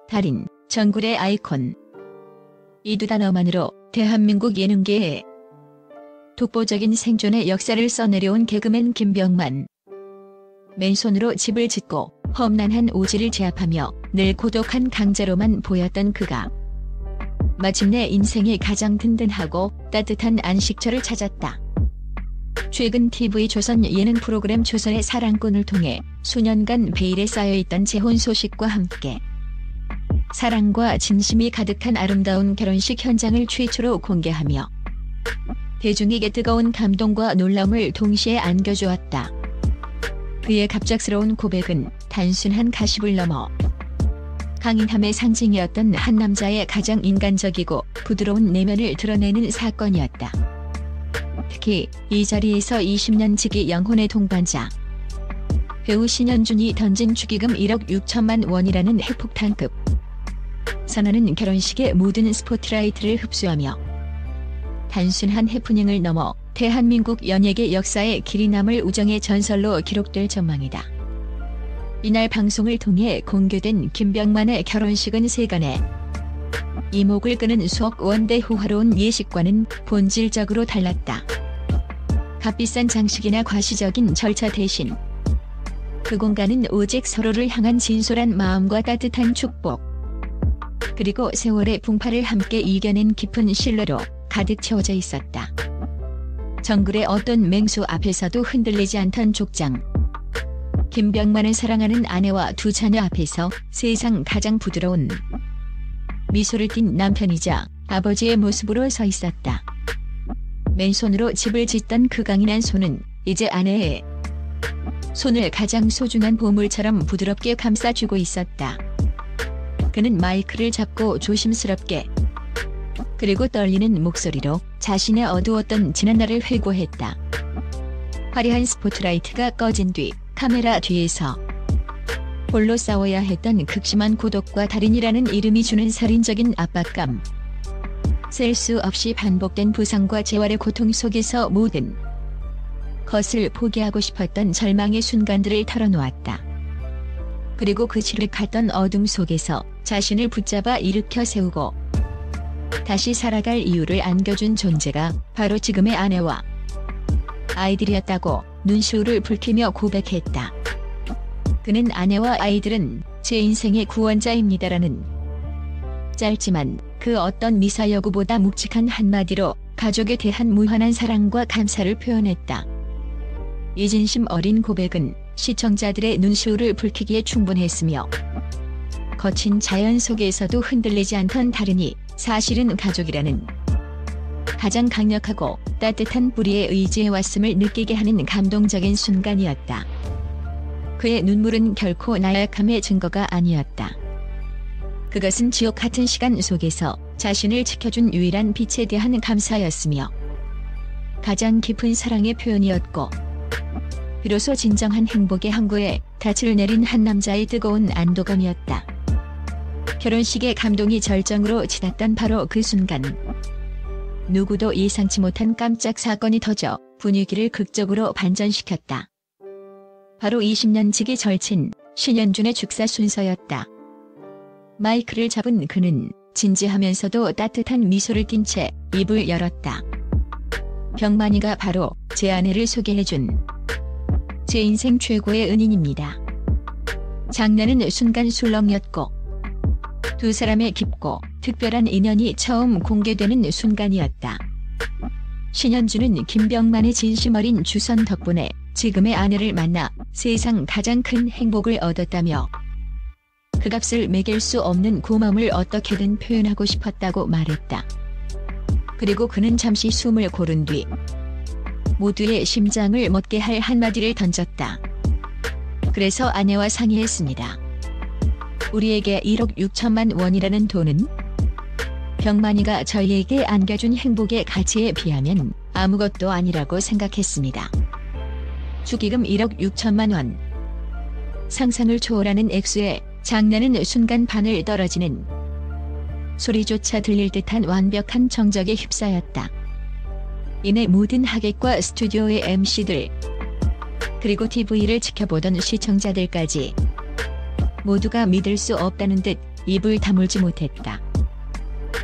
달인, 정글의 아이콘. 이 두 단어만으로 대한민국 예능계에 독보적인 생존의 역사를 써내려온 개그맨 김병만. 맨손으로 집을 짓고 험난한 오지를 제압하며 늘 고독한 강자로만 보였던 그가 마침내 인생의 가장 든든하고 따뜻한 안식처를 찾았다. 최근 TV조선 예능 프로그램 조선의 사랑꾼을 통해 수년간 베일에 쌓여있던 재혼 소식과 함께 사랑과 진심이 가득한 아름다운 결혼식 현장을 최초로 공개하며 대중에게 뜨거운 감동과 놀라움을 동시에 안겨주었다. 그의 갑작스러운 고백은 단순한 가십을 넘어 강인함의 상징이었던 한 남자의 가장 인간적이고 부드러운 내면을 드러내는 사건이었다. 특히 이 자리에서 20년 지기 영혼의 동반자 배우 신현준이 던진 축의금 1억 6천만 원이라는 핵폭탄급 선언은 결혼식의 모든 스포트라이트를 흡수하며 단순한 해프닝을 넘어 대한민국 연예계 역사에 길이 남을 우정의 전설로 기록될 전망이다. 이날 방송을 통해 공개된 김병만의 결혼식은 세간의 이목을 끄는 수억 원대 호화로운 예식과는 본질적으로 달랐다. 값비싼 장식이나 과시적인 절차 대신 그 공간은 오직 서로를 향한 진솔한 마음과 따뜻한 축복, 그리고 세월의 풍파를 함께 이겨낸 깊은 신뢰로 가득 채워져 있었다. 정글의 어떤 맹수 앞에서도 흔들리지 않던 족장. 김병만을 사랑하는 아내와 두 자녀 앞에서 세상 가장 부드러운 미소를 띤 남편이자 아버지의 모습으로 서 있었다. 맨손으로 집을 짓던 그 강인한 손은 이제 아내의 손을 가장 소중한 보물처럼 부드럽게 감싸주고 있었다. 그는 마이크를 잡고 조심스럽게 그리고 떨리는 목소리로 자신의 어두웠던 지난날을 회고했다. 화려한 스포트라이트가 꺼진 뒤 카메라 뒤에서 홀로 싸워야 했던 극심한 고독과 달인이라는 이름이 주는 살인적인 압박감, 셀 수 없이 반복된 부상과 재활의 고통 속에서 모든 것을 포기하고 싶었던 절망의 순간들을 털어놓았다. 그리고 그 지륵했던 어둠 속에서 자신을 붙잡아 일으켜 세우고 다시 살아갈 이유를 안겨준 존재가 바로 지금의 아내와 아이들이었다고 눈시울을 붉히며 고백했다. 그는 아내와 아이들은 제 인생의 구원자입니다라는 짧지만 그 어떤 미사여구보다 묵직한 한마디로 가족에 대한 무한한 사랑과 감사를 표현했다. 이 진심 어린 고백은 시청자들의 눈시울을 붉히기에 충분했으며 거친 자연 속에서도 흔들리지 않던 달인이 사실은 가족이라는 가장 강력하고 따뜻한 뿌리에 의지해왔음을 느끼게 하는 감동적인 순간이었다. 그의 눈물은 결코 나약함의 증거가 아니었다. 그것은 지옥 같은 시간 속에서 자신을 지켜준 유일한 빛에 대한 감사였으며 가장 깊은 사랑의 표현이었고, 비로소 진정한 행복의 항구에 닻을 내린 한 남자의 뜨거운 안도감이었다. 결혼식의 감동이 절정으로 치닫던 바로 그 순간, 누구도 예상치 못한 깜짝 사건이 터져 분위기를 극적으로 반전시켰다. 바로 20년 지기 절친 신현준의 축사 순서였다. 마이크를 잡은 그는 진지하면서도 따뜻한 미소를 띤 채 입을 열었다. 병만이가 바로 제 아내를 소개해준 제 인생 최고의 은인입니다. 장난은 순간 술렁였고 두 사람의 깊고 특별한 인연이 처음 공개되는 순간이었다. 신현준은 김병만의 진심 어린 주선 덕분에 지금의 아내를 만나 세상 가장 큰 행복을 얻었다며 그 값을 매길 수 없는 고마움을 어떻게든 표현하고 싶었다고 말했다. 그리고 그는 잠시 숨을 고른 뒤 모두의 심장을 멎게 할 한마디를 던졌다. 그래서 아내와 상의했습니다. 우리에게 1억 6천만 원이라는 돈은 병만이가 저희에게 안겨준 행복의 가치에 비하면 아무것도 아니라고 생각했습니다. 축의금 1억 6천만 원. 상상을 초월하는 액수에 장난은 순간 바늘 떨어지는 소리조차 들릴 듯한 완벽한 정적에 휩싸였다. 이내 모든 하객과 스튜디오의 MC들, 그리고 TV를 지켜보던 시청자들까지 모두가 믿을 수 없다는 듯 입을 다물지 못했다.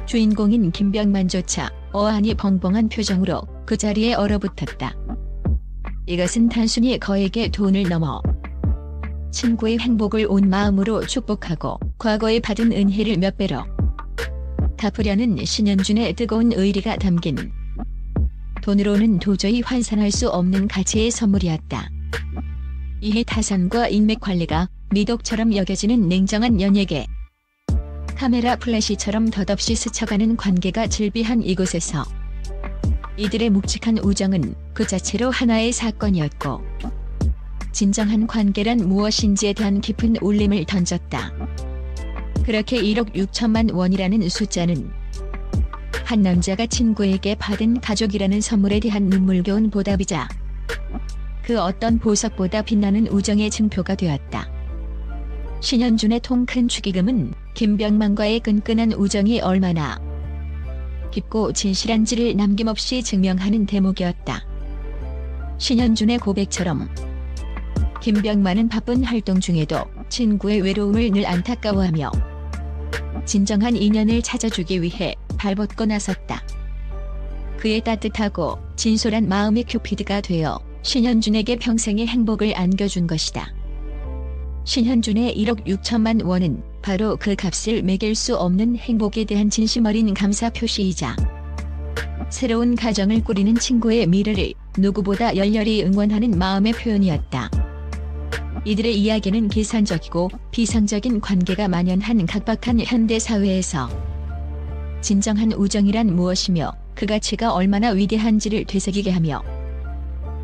주인공인 김병만조차 어안이 벙벙한 표정으로 그 자리에 얼어붙었다. 이것은 단순히 거액의 돈을 넘어 친구의 행복을 온 마음으로 축복하고 과거에 받은 은혜를 몇 배로 갚으려는 신현준의 뜨거운 의리가 담긴 돈으로는 도저히 환산할 수 없는 가치의 선물이었다. 이해 타산과 인맥 관리가 미덕처럼 여겨지는 냉정한 연예계. 카메라 플래시처럼 덧없이 스쳐가는 관계가 즐비한 이곳에서 이들의 묵직한 우정은 그 자체로 하나의 사건이었고 진정한 관계란 무엇인지에 대한 깊은 울림을 던졌다. 그렇게 1억 6천만 원이라는 숫자는 한 남자가 친구에게 받은 가족이라는 선물에 대한 눈물겨운 보답이자 그 어떤 보석보다 빛나는 우정의 증표가 되었다. 신현준의 통 큰 축의금은 김병만과의 끈끈한 우정이 얼마나 깊고 진실한지를 남김없이 증명하는 대목이었다. 신현준의 고백처럼 김병만은 바쁜 활동 중에도 친구의 외로움을 늘 안타까워하며 진정한 인연을 찾아주기 위해 발벗고 나섰다. 그의 따뜻하고 진솔한 마음이 큐피드가 되어 신현준에게 평생의 행복을 안겨준 것이다. 신현준의 1억 6천만 원은 바로 그 값을 매길 수 없는 행복에 대한 진심 어린 감사 표시이자 새로운 가정을 꾸리는 친구의 미래를 누구보다 열렬히 응원하는 마음의 표현이었다. 이들의 이야기는 계산적이고 비상적인 관계가 만연한 각박한 현대 사회에서 진정한 우정이란 무엇이며 그 가치가 얼마나 위대한지를 되새기게 하며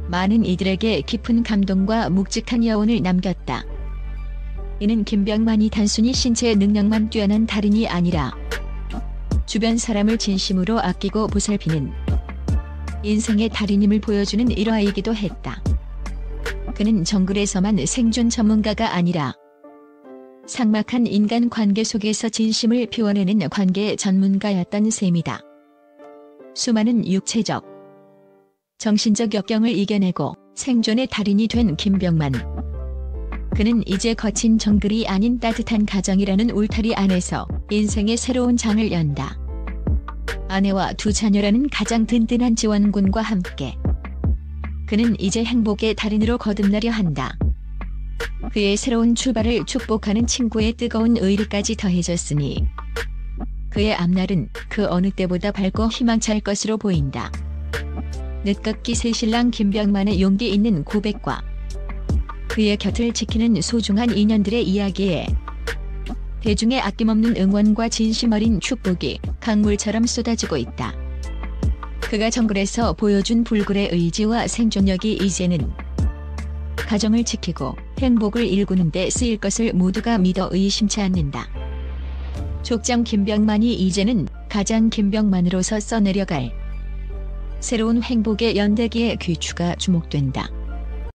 많은 이들에게 깊은 감동과 묵직한 여운을 남겼다. 이는 김병만이 단순히 신체의 능력만 뛰어난 달인이 아니라 주변 사람을 진심으로 아끼고 보살피는 인생의 달인임을 보여주는 일화이기도 했다. 그는 정글에서만 생존 전문가가 아니라 삭막한 인간관계 속에서 진심을 피워내는 관계 전문가였던 셈이다. 수많은 육체적, 정신적 역경을 이겨내고 생존의 달인이 된 김병만. 그는 이제 거친 정글이 아닌 따뜻한 가정이라는 울타리 안에서 인생의 새로운 장을 연다. 아내와 두 자녀라는 가장 든든한 지원군과 함께 그는 이제 행복의 달인으로 거듭나려 한다. 그의 새로운 출발을 축복하는 친구의 뜨거운 의리까지 더해졌으니 그의 앞날은 그 어느 때보다 밝고 희망찬 것으로 보인다. 늦깎이 새신랑 김병만의 용기 있는 고백과 그의 곁을 지키는 소중한 인연들의 이야기에 대중의 아낌없는 응원과 진심 어린 축복이 강물처럼 쏟아지고 있다. 그가 정글에서 보여준 불굴의 의지와 생존력이 이제는 가정을 지키고 행복을 일구는 데 쓰일 것을 모두가 믿어 의심치 않는다. 족장 김병만이 이제는 가장 김병만으로서 써내려갈 새로운 행복의 연대기의 귀추가 주목된다.